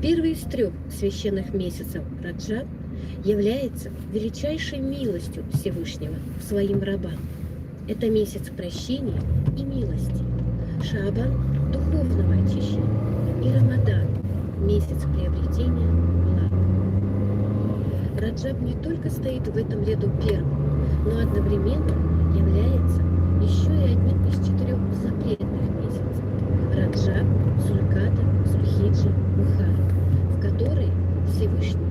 Первый из трех священных месяцев Раджаб является величайшей милостью Всевышнего к своим рабам. Это месяц прощения и милости. Шаабан – духовного очищения. И Рамадан – месяц приобретения благ. Раджаб не только стоит в этом ряду первым, но одновременно является еще и одним из 4 запретных месяцев – Раджаб, Зулькада, Зульхиджа, Мухаррам, в которые Всевышний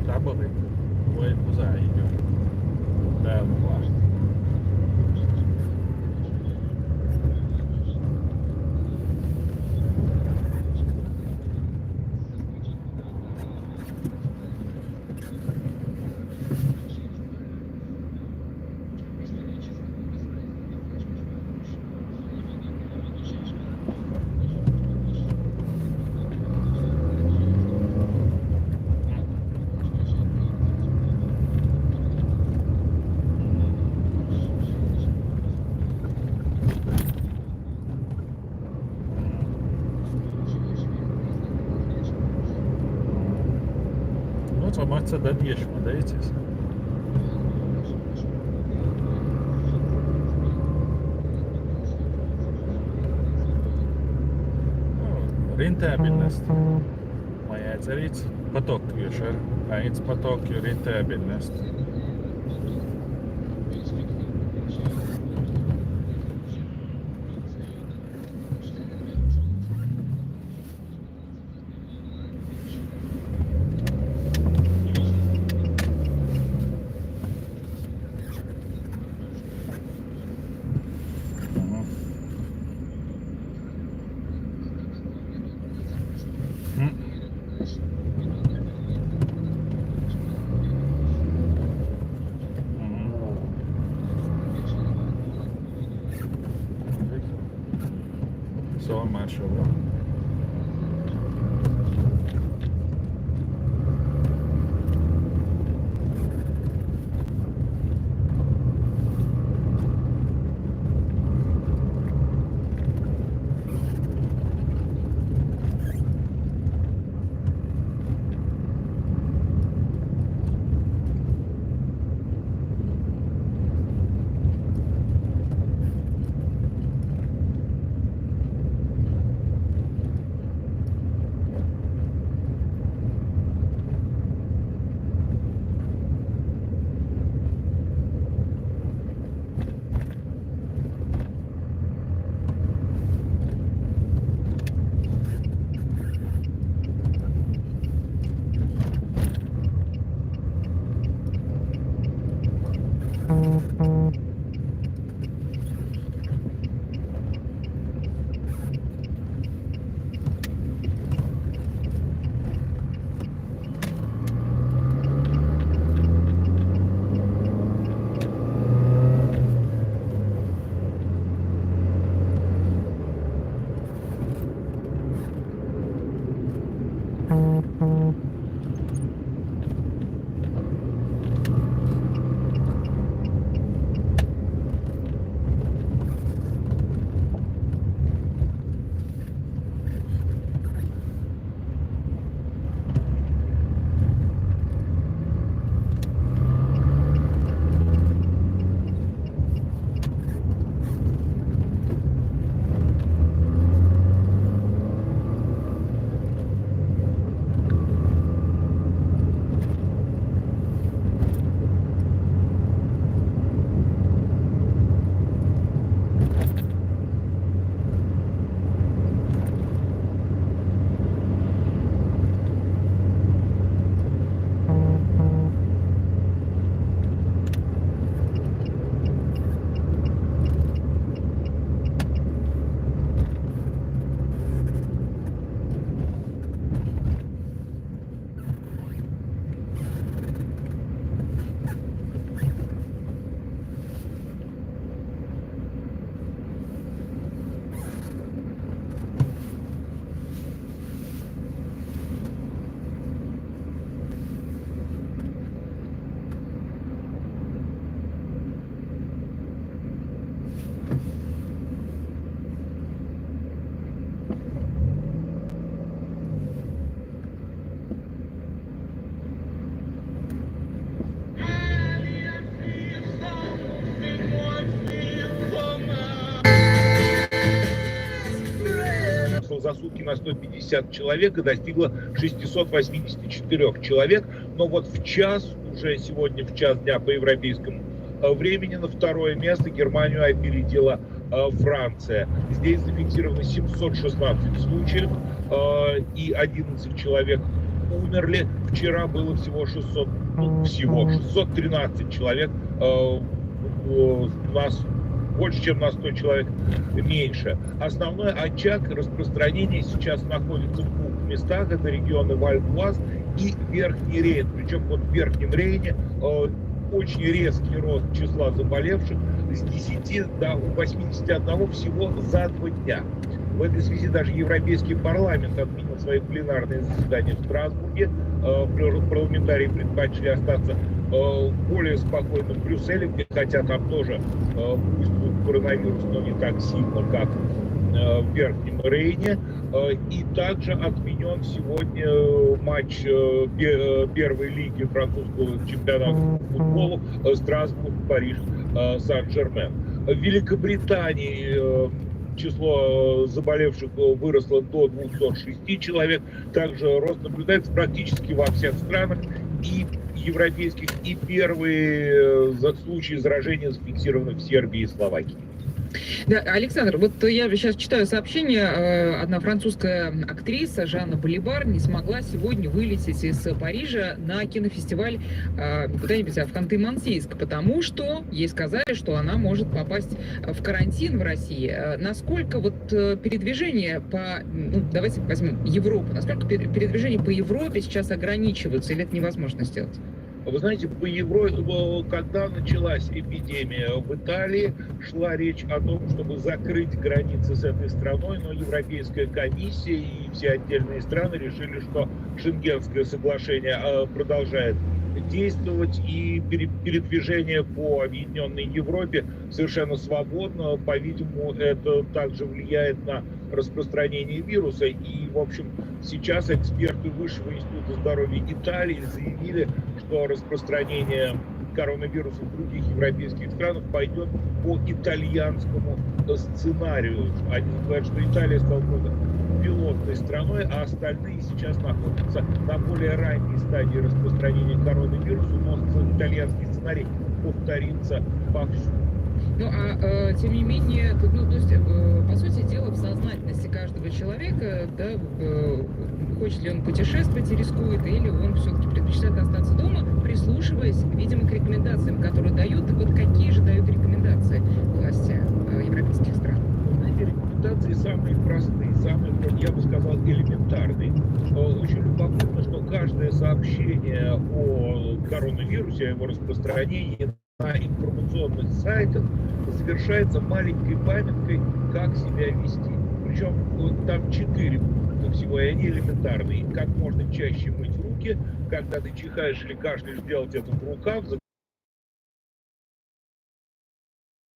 Tabori, voi musaio, bello qua. Maça da Diashma, deities. Rentabilist. Моя царица поток юшер, а это поток рентабельность. So mashallah. за сутки на 150 человек и достигла 684 человек. Но вот в час, уже сегодня в час дня по европейскому времени, на второе место Германию опередила Франция. Здесь зафиксировано 716 случаев и 11 человек умерли. Вчера было всего 613 человек. У нас больше, чем на 100 человек меньше. Основной очаг распространения сейчас находится в двух местах. Это регионы Вальд-Уаз и Верхний Рейн. Причем вот в Верхнем Рейне очень резкий рост числа заболевших с 10 до 81 всего за 2 дня. В этой связи даже Европейский парламент отменил свои пленарные заседания в Страсбурге. Парламентарии предпочли остаться более спокойным в Брюсселе, где хотя там тоже присутствует коронавирус, но не так сильно, как в Верхнем Рейне. И также отменен сегодня матч первой лиги французского чемпионата по футболу Страсбург-Париж Сан-Жермен. В Великобритании число заболевших выросло до 206 человек. Также рост наблюдается практически во всех странах и европейских. И первые случаи заражения зафиксированы в Сербии и Словакии. Да, Александр, вот я сейчас читаю сообщение. Одна французская актриса Жанна Балибар не смогла сегодня вылететь из Парижа на кинофестиваль куда-нибудь в Ханты-Мансийск, потому что ей сказали, что она может попасть в карантин в России. Насколько вот передвижение по, давайте возьмем Европу, насколько передвижение по Европе сейчас ограничиваются, или это невозможно сделать? Вы знаете, по Европе, когда началась эпидемия в Италии, шла речь о том, чтобы закрыть границы с этой страной, но Европейская комиссия и все отдельные страны решили, что Шенгенское соглашение продолжает действовать, и передвижение по объединенной Европе совершенно свободно. По-видимому, это также влияет на распространение вируса. И, в общем, сейчас эксперты Высшего института здоровья Италии заявили, что распространение коронавируса в других европейских странах пойдет по итальянскому сценарию. Они говорят, что Италия стала просто пилотной страной, а остальные сейчас находятся на более ранней стадии распространения коронавируса, но итальянский сценарий повторится повсюду. Ну, тем не менее, то есть, по сути дела, в сознательности каждого человека, да, хочет ли он путешествовать и рискует, или он все-таки предпочитает остаться дома, прислушиваясь, видимо, к рекомендациям, которые дают. Так вот, какие же дают рекомендации власти европейских стран? Рекомендации самые простые, самые, я бы сказал, элементарные. Очень любопытно, что каждое сообщение о коронавирусе, о его распространении на информационных сайтах завершается маленькой памяткой, как себя вести. Причем там 4 пункта всего, и они элементарные. Как можно чаще мыть руки, когда ты чихаешь или кашляешь, делать это в рукав,